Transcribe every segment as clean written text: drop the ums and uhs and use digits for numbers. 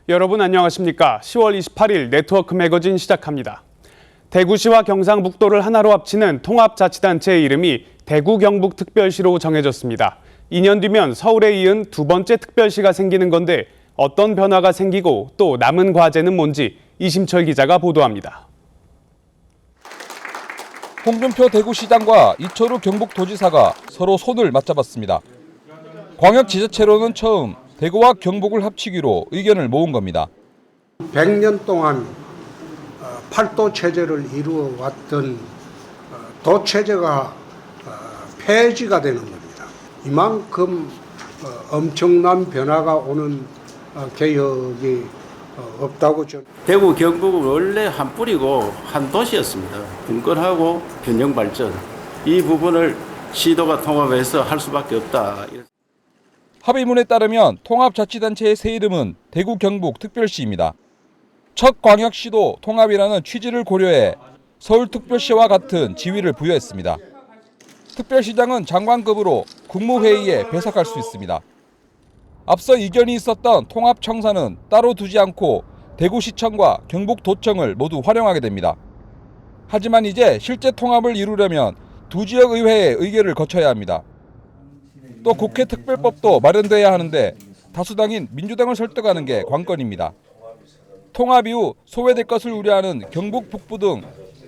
여러분 안녕하십니까? 10월 28일 네트워크 매거진 시작합니다. 대구시와 경상북도를 하나로 합치는 통합자치단체의 이름이 대구경북특별시로 정해졌습니다. 2년 뒤면 서울에 이은 두 번째 특별시가 생기는 건데 어떤 변화가 생기고 또 남은 과제는 뭔지 이심철 기자가 보도합니다. 홍준표 대구시장과 이철우 경북도지사가 서로 손을 맞잡았습니다. 광역지자체로는 처음 대구와 경북을 합치기로 의견을 모은 겁니다. 100년 동안 팔도 체제를 이루어왔던 도체제가 폐지가 되는 겁니다. 이만큼 엄청난 변화가 오는 개혁이 없다고 저는. 대구 경북은 원래 한 뿌리고 한 도시였습니다. 분권하고 균형 발전. 이 부분을 시도가 통합해서 할 수밖에 없다. 합의문에 따르면 통합자치단체의 새 이름은 대구 경북특별시입니다. 첫 광역시도 통합이라는 취지를 고려해 서울특별시와 같은 지위를 부여했습니다. 특별시장은 장관급으로 국무회의에 배석할 수 있습니다. 앞서 이견이 있었던 통합청사는 따로 두지 않고 대구시청과 경북도청을 모두 활용하게 됩니다. 하지만 이제 실제 통합을 이루려면 두 지역의회의 의결을 거쳐야 합니다. 또 국회 특별법도 마련돼야 하는데 다수당인 민주당을 설득하는 게 관건입니다. 통합 이후 소외될 것을 우려하는 경북 북부 등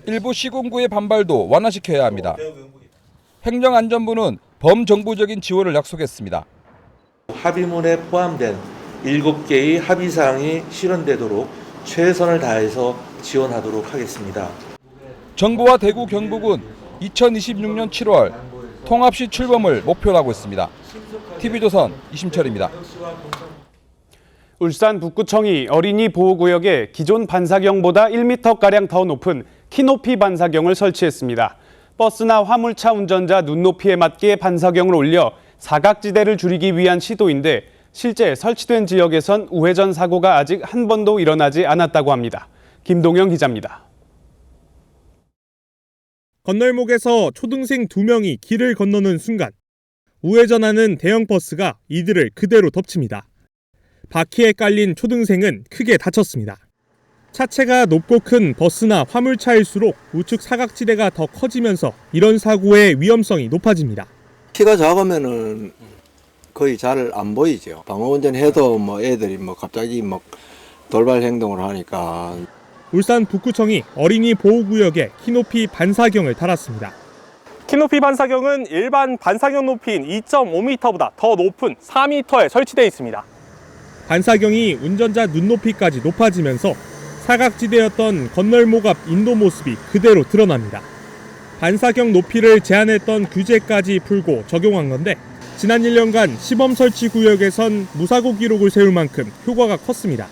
일부 시군구의 반발도 완화시켜야 합니다. 행정안전부는 범정부적인 지원을 약속했습니다. 합의문에 포함된 7개의 합의사항이 실현되도록 최선을 다해서 지원하도록 하겠습니다. 정부와 대구 경북은 2026년 7월 통합시 출범을 목표로 하고 있습니다. TV조선 이심철입니다. 울산 북구청이 어린이 보호구역에 기존 반사경보다 1m가량 더 높은 키높이 반사경을 설치했습니다. 버스나 화물차 운전자 눈높이에 맞게 반사경을 올려 사각지대를 줄이기 위한 시도인데 실제 설치된 지역에선 우회전 사고가 아직 한 번도 일어나지 않았다고 합니다. 김동영 기자입니다. 건널목에서 초등생 2명이 길을 건너는 순간 우회전하는 대형 버스가 이들을 그대로 덮칩니다. 바퀴에 깔린 초등생은 크게 다쳤습니다. 차체가 높고 큰 버스나 화물차일수록 우측 사각지대가 더 커지면서 이런 사고의 위험성이 높아집니다. 키가 작으면은 거의 잘 안 보이죠. 방어운전 해도 애들이 갑자기 돌발 행동을 하니까. 울산 북구청이 어린이 보호구역에 키높이 반사경을 달았습니다. 키높이 반사경은 일반 반사경 높이인 2.5m보다 더 높은 4m에 설치되어 있습니다. 반사경이 운전자 눈높이까지 높아지면서 사각지대였던 건널목 앞 인도 모습이 그대로 드러납니다. 반사경 높이를 제한했던 규제까지 풀고 적용한 건데 지난 1년간 시범 설치 구역에선 무사고 기록을 세울 만큼 효과가 컸습니다.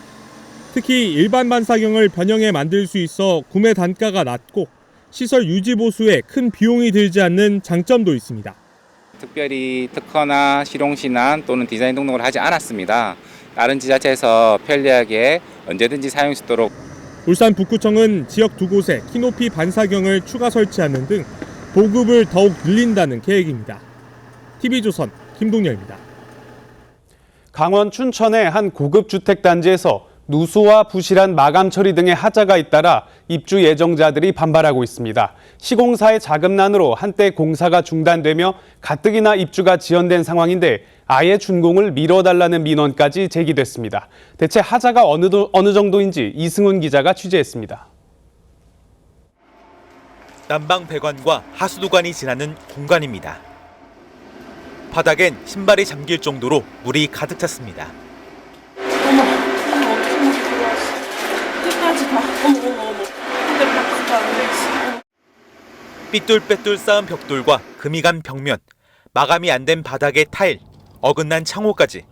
특히 일반 반사경을 변형해 만들 수 있어 구매 단가가 낮고 시설 유지 보수에 큰 비용이 들지 않는 장점도 있습니다. 특별히 특허나 실용신안 또는 디자인 등록을 하지 않았습니다. 다른 지자체에서 편리하게 언제든지 사용할 수 있도록. 울산 북구청은 지역 2곳에 키높이 반사경을 추가 설치하는 등 보급을 더욱 늘린다는 계획입니다. TV조선 김동열입니다. 강원 춘천의 한 고급 주택단지에서 누수와 부실한 마감 처리 등의 하자가 잇따라 입주 예정자들이 반발하고 있습니다. 시공사의 자금난으로 한때 공사가 중단되며 가뜩이나 입주가 지연된 상황인데 아예 준공을 미뤄달라는 민원까지 제기됐습니다. 대체 하자가 어느 정도인지 이승훈 기자가 취재했습니다. 난방 배관과 하수도관이 지나는 공간입니다. 바닥엔 신발이 잠길 정도로 물이 가득 찼습니다. 어머, 어떻게 물이 들어왔어? 끝까지 봐. 어머. 근데 바퀴가 안 돼 있어. 삐뚤빼뚤 쌓은 벽돌과 금이 간 벽면, 마감이 안 된 바닥의 타일, 어긋난 창호까지.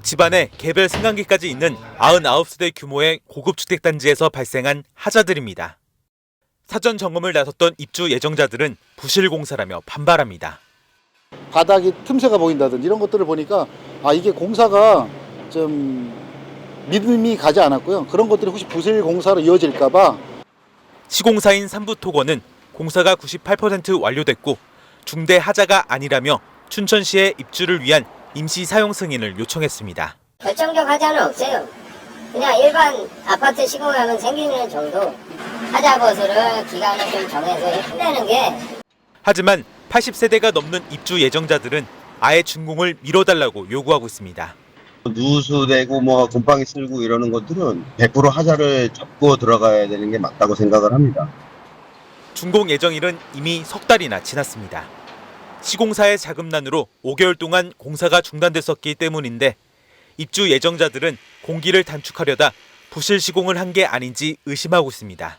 집안에 개별 승강기까지 있는 99세대 규모의 고급 주택단지에서 발생한 하자들입니다. 사전 점검을 나섰던 입주 예정자들은 부실 공사라며 반발합니다. 바닥이 틈새가 보인다든지 이런 것들을 보니까 이게 공사가 좀 믿음이 가지 않았고요. 그런 것들이 혹시 부실 공사로 이어질까 봐. 시공사인 삼부토건은 공사가 98% 완료됐고 중대 하자가 아니라며 춘천시의 입주를 위한 임시 사용 승인을 요청했습니다. 결정적 하자는 없어요. 그냥 일반 아파트 시공하면 생기는 정도 하자버스를 기간을 좀 정해서 해내는 게. 하지만 80세대가 넘는 입주 예정자들은 아예 준공을 미뤄달라고 요구하고 있습니다. 누수되고 뭐 곰팡이 쓸고 이러는 것들은 100% 하자를 잡고 들어가야 되는 게 맞다고 생각을 합니다. 준공 예정일은 이미 석 달이나 지났습니다. 시공사의 자금난으로 5개월 동안 공사가 중단됐었기 때문인데 입주 예정자들은 공기를 단축하려다 부실 시공을 한 게 아닌지 의심하고 있습니다.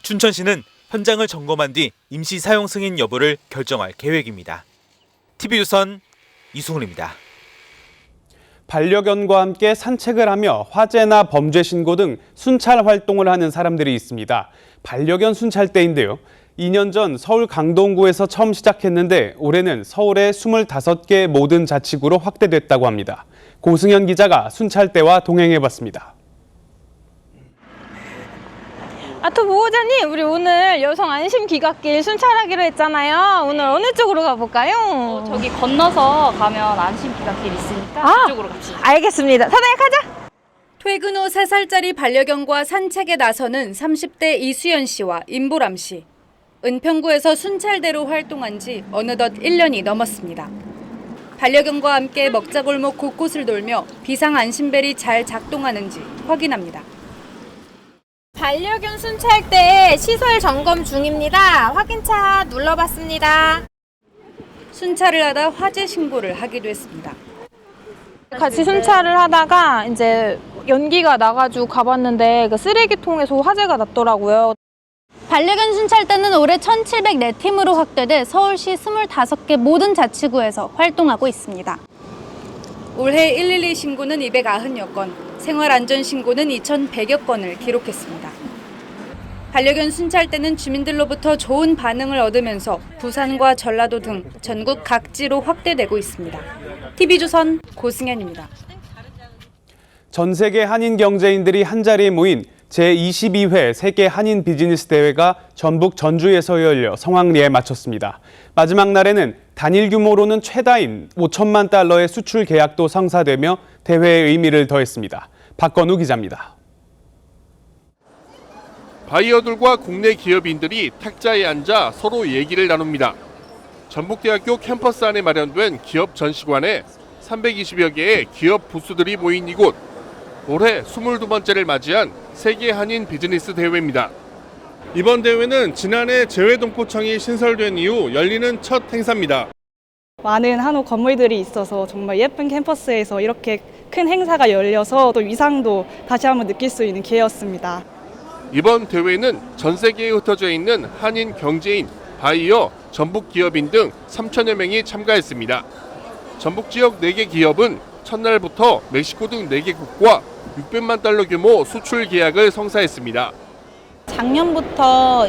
춘천시는 현장을 점검한 뒤 임시 사용 승인 여부를 결정할 계획입니다. TV조선 이승훈입니다. 반려견과 함께 산책을 하며 화재나 범죄 신고 등 순찰 활동을 하는 사람들이 있습니다. 반려견 순찰대인데요. 2년 전 서울 강동구에서 처음 시작했는데 올해는 서울의 25개 모든 자치구로 확대됐다고 합니다. 고승현 기자가 순찰대와 동행해봤습니다. 또 보호자님, 우리 오늘 여성 안심 귀갓길 순찰하기로 했잖아요. 오늘 어느 쪽으로 가볼까요? 저기 건너서 가면 안심 귀갓길 있으니까 그쪽으로 갑시다. 알겠습니다. 사장님 가자. 퇴근 후 3살짜리 반려견과 산책에 나서는 30대 이수연 씨와 임보람 씨. 은평구에서 순찰대로 활동한 지 어느덧 1년이 넘었습니다. 반려견과 함께 먹자골목 곳곳을 돌며 비상 안심벨이 잘 작동하는지 확인합니다. 반려견 순찰대 시설 점검 중입니다. 확인차 눌러봤습니다. 순찰을 하다 화재 신고를 하기도 했습니다. 같이 순찰을 하다가 이제 연기가 나가지고 가봤는데 그 쓰레기통에서 화재가 났더라고요. 반려견 순찰대는 올해 1,704팀으로 확대돼 서울시 25개 모든 자치구에서 활동하고 있습니다. 올해 112 신고는 290여 건, 생활안전 신고는 2,100여 건을 기록했습니다. 반려견 순찰대는 주민들로부터 좋은 반응을 얻으면서 부산과 전라도 등 전국 각지로 확대되고 있습니다. TV조선 고승현입니다. 전 세계 한인 경제인들이 한자리에 모인 제22회 세계 한인 비즈니스 대회가 전북 전주에서 열려 성황리에 마쳤습니다. 마지막 날에는 단일 규모로는 최다인 5천만 달러의 수출 계약도 성사되며 대회의 의미를 더했습니다. 박건우 기자입니다. 바이어들과 국내 기업인들이 탁자에 앉아 서로 얘기를 나눕니다. 전북대학교 캠퍼스 안에 마련된 기업 전시관에 320여 개의 기업 부스들이 모인 이곳. 올해 22번째를 맞이한 세계 한인 비즈니스 대회입니다. 이번 대회는 지난해 재외동포청이 신설된 이후 열리는 첫 행사입니다. 많은 한옥 건물들이 있어서 정말 예쁜 캠퍼스에서 이렇게 큰 행사가 열려서 또 위상도 다시 한번 느낄 수 있는 기회였습니다. 이번 대회는 전 세계에 흩어져 있는 한인 경제인, 바이어, 전북 기업인 등 3천여 명이 참가했습니다. 전북 지역 4개 기업은 첫날부터 멕시코 등 4개국과 600만 달러 규모 수출 계약을 성사했습니다. 작년부터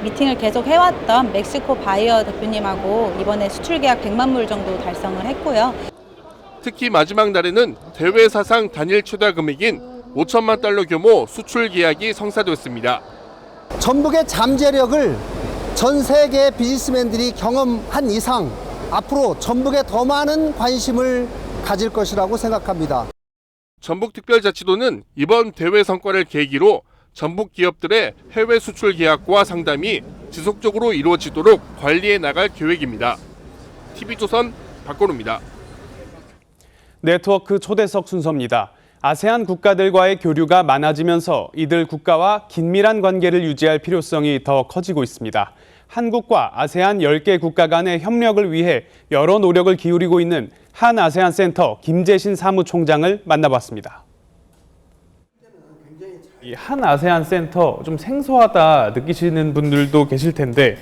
미팅을 계속 해왔던 멕시코 바이어 대표님하고 이번에 수출 계약 100만 불 정도 달성을 했고요. 특히 마지막 날에는 대회 사상 단일 최다 금액인 5천만 달러 규모 수출 계약이 성사됐습니다. 전북의 잠재력을 전 세계 비즈니스맨들이 경험한 이상 앞으로 전북에 더 많은 관심을 가질 것이라고 생각합니다. 전북특별자치도는 이번 대회 성과를 계기로 전북 기업들의 해외 수출 계약과 상담이 지속적으로 이루어지도록 관리해 나갈 계획입니다. TV조선 박건우입니다. 네트워크 초대석 순서입니다. 아세안 국가들과의 교류가 많아지면서 이들 국가와 긴밀한 관계를 유지할 필요성이 더 커지고 있습니다. 한국과 아세안 10개 국가 간의 협력을 위해 여러 노력을 기울이고 있는 한 아세안 센터 김재신 사무총장을 만나봤습니다. 이 한 아세안 센터 좀 생소하다 느끼시는 분들도 계실 텐데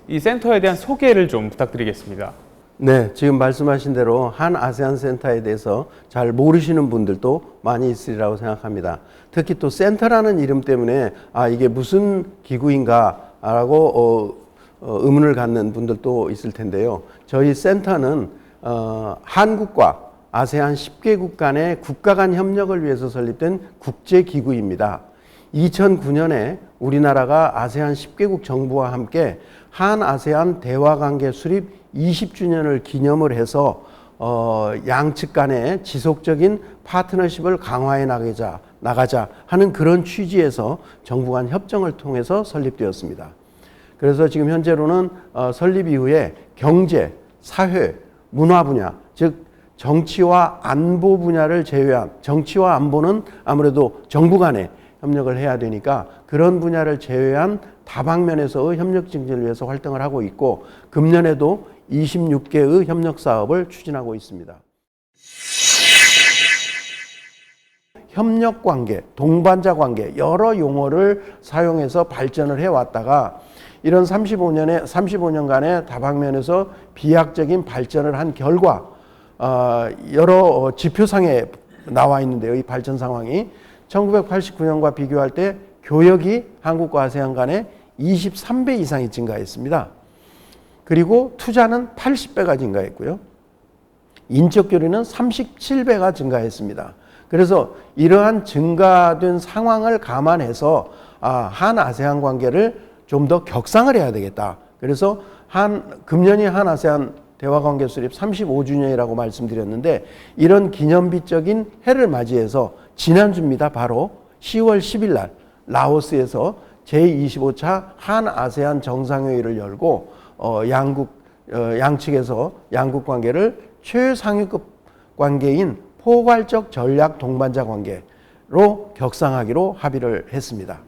이 센터에 대한 소개를 좀 부탁드리겠습니다. 네, 지금 말씀하신 대로 한 아세안 센터에 대해서 잘 모르시는 분들도 많이 있으리라고 생각합니다. 특히 또 센터라는 이름 때문에 이게 무슨 기구인가라고 의문을 갖는 분들도 있을 텐데요. 저희 센터는 한국과 아세안 10개국 간의 국가 간 협력을 위해서 설립된 국제기구입니다. 2009년에 우리나라가 아세안 10개국 정부와 함께 한 아세안 대화관계 수립 20주년을 기념을 해서 양측 간의 지속적인 파트너십을 강화해 나가자 하는 그런 취지에서 정부 간 협정을 통해서 설립되었습니다. 그래서 지금 현재로는 설립 이후에 경제, 사회, 문화 분야, 즉 정치와 안보 분야를 제외한, 정치와 안보는 아무래도 정부 간에 협력을 해야 되니까 그런 분야를 제외한 다방면에서의 협력 증진을 위해서 활동을 하고 있고, 금년에도 26개의 협력 사업을 추진하고 있습니다. 협력 관계, 동반자 관계, 여러 용어를 사용해서 발전을 해왔다가 이런 35년간의 다방면에서 비약적인 발전을 한 결과 여러 지표상에 나와 있는데요. 이 발전 상황이 1989년과 비교할 때 교역이 한국과 아세안 간에 23배 이상이 증가했습니다. 그리고 투자는 80배가 증가했고요. 인적 교류는 37배가 증가했습니다. 그래서 이러한 증가된 상황을 감안해서 한 아세안 관계를 좀 더 격상을 해야 되겠다. 그래서 금년이 한 아세안 대화관계 수립 35주년이라고 말씀드렸는데, 이런 기념비적인 해를 맞이해서 지난주입니다. 바로 10월 10일 날 라오스에서 제25차 한 아세안 정상회의를 열고 양측에서 양국 관계를 최상위급 관계인 포괄적 전략 동반자 관계로 격상하기로 합의를 했습니다.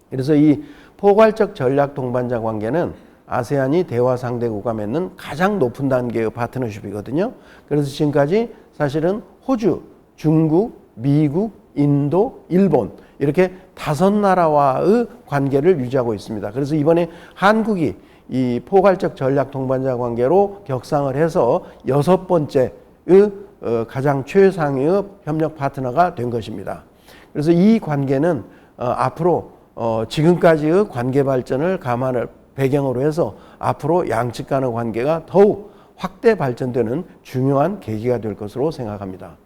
그래서 이 포괄적 전략 동반자 관계는 아세안이 대화 상대국과 맺는 가장 높은 단계의 파트너십이거든요. 그래서 지금까지 사실은 호주, 중국, 미국, 인도, 일본 이렇게 5나라와의 관계를 유지하고 있습니다. 그래서 이번에 한국이 이 포괄적 전략 동반자 관계로 격상을 해서 6번째의 가장 최상위의 협력 파트너가 된 것입니다. 그래서 이 관계는 앞으로 지금까지의 관계 발전을 배경으로 해서 앞으로 양측 간의 관계가 더욱 확대 발전되는 중요한 계기가 될 것으로 생각합니다.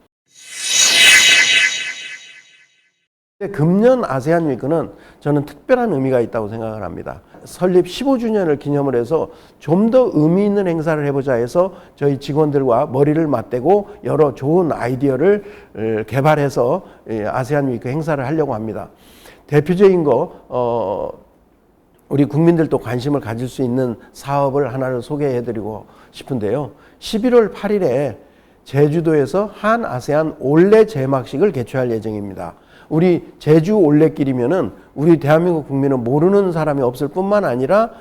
금년 아세안 위크는 저는 특별한 의미가 있다고 생각을 합니다. 설립 15주년을 기념을 해서 좀 더 의미 있는 행사를 해보자 해서 저희 직원들과 머리를 맞대고 여러 좋은 아이디어를 개발해서 아세안 위크 행사를 하려고 합니다. 대표적인 거 우리 국민들도 관심을 가질 수 있는 사업을 하나를 소개해드리고 싶은데요. 11월 8일에 제주도에서 한 아세안 올레 제막식을 개최할 예정입니다. 우리 제주 올레길이면은 우리 대한민국 국민은 모르는 사람이 없을 뿐만 아니라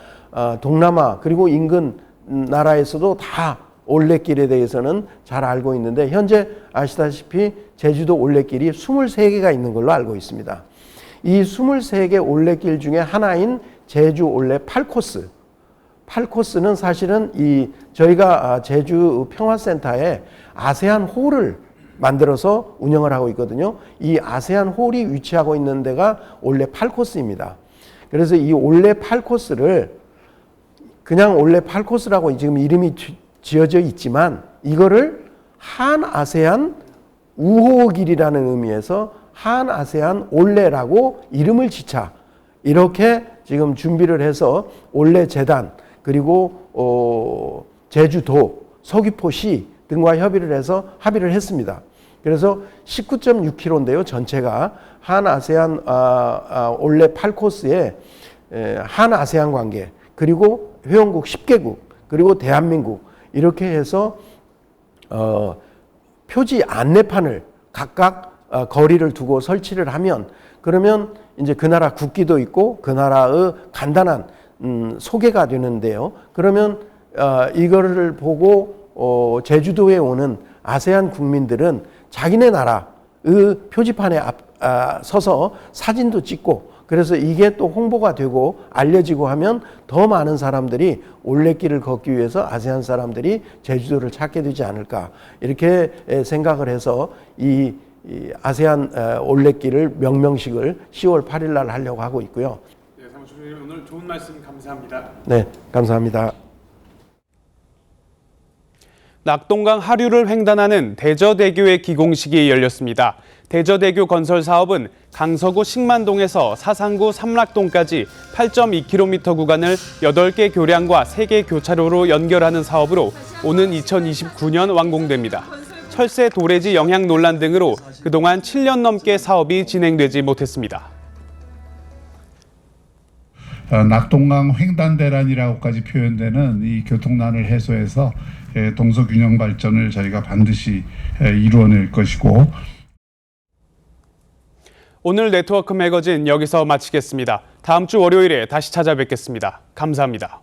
동남아 그리고 인근 나라에서도 다 올레길에 대해서는 잘 알고 있는데, 현재 아시다시피 제주도 올레길이 23개가 있는 걸로 알고 있습니다. 이 23개 올레길 중에 하나인 제주 올레 8코스. 8코스는 사실은 저희가 제주 평화센터에 아세안 홀을 만들어서 운영을 하고 있거든요. 이 아세안 홀이 위치하고 있는 데가 올레 8코스입니다. 그래서 이 올레 8코스를 그냥 올레 8코스라고 지금 이름이 지어져 있지만, 이거를 한 아세안 우호길이라는 의미에서 한 아세안 올레라고 이름을 짓자, 이렇게 지금 준비를 해서 올레 재단 그리고 제주도, 서귀포시 등과 협의를 해서 합의를 했습니다. 그래서 19.6km인데요. 전체가 한 아세안 올레 8코스에 한 아세안 관계, 그리고 회원국 10개국, 그리고 대한민국 이렇게 해서 표지 안내판을 각각 거리를 두고 설치를 하면, 그러면 이제 그 나라 국기도 있고 그 나라의 간단한 소개가 되는데요. 그러면 이거를 보고 제주도에 오는 아세안 국민들은 자기네 나라의 표지판에 서서 사진도 찍고, 그래서 이게 또 홍보가 되고 알려지고 하면 더 많은 사람들이 올레길을 걷기 위해서 아세안 사람들이 제주도를 찾게 되지 않을까, 이렇게 생각을 해서 이 아세안 올레길을 명명식을 10월 8일 날 하려고 하고 있고요. 네, 사무총장님 오늘 좋은 말씀 감사합니다. 네, 감사합니다. 낙동강 하류를 횡단하는 대저대교의 기공식이 열렸습니다. 대저대교 건설 사업은 강서구 식만동에서 사상구 삼락동까지 8.2km 구간을 8개 교량과 3개 교차로로 연결하는 사업으로 오는 2029년 완공됩니다. 철새 도래지 영향 논란 등으로 그동안 7년 넘게 사업이 진행되지 못했습니다. 낙동강 횡단대란이라고까지 표현되는 이 교통난을 해소해서 동서균형 발전을 저희가 반드시 이루어낼 것이고, 오늘 네트워크 매거진 여기서 마치겠습니다. 다음 주 월요일에 다시 찾아뵙겠습니다. 감사합니다.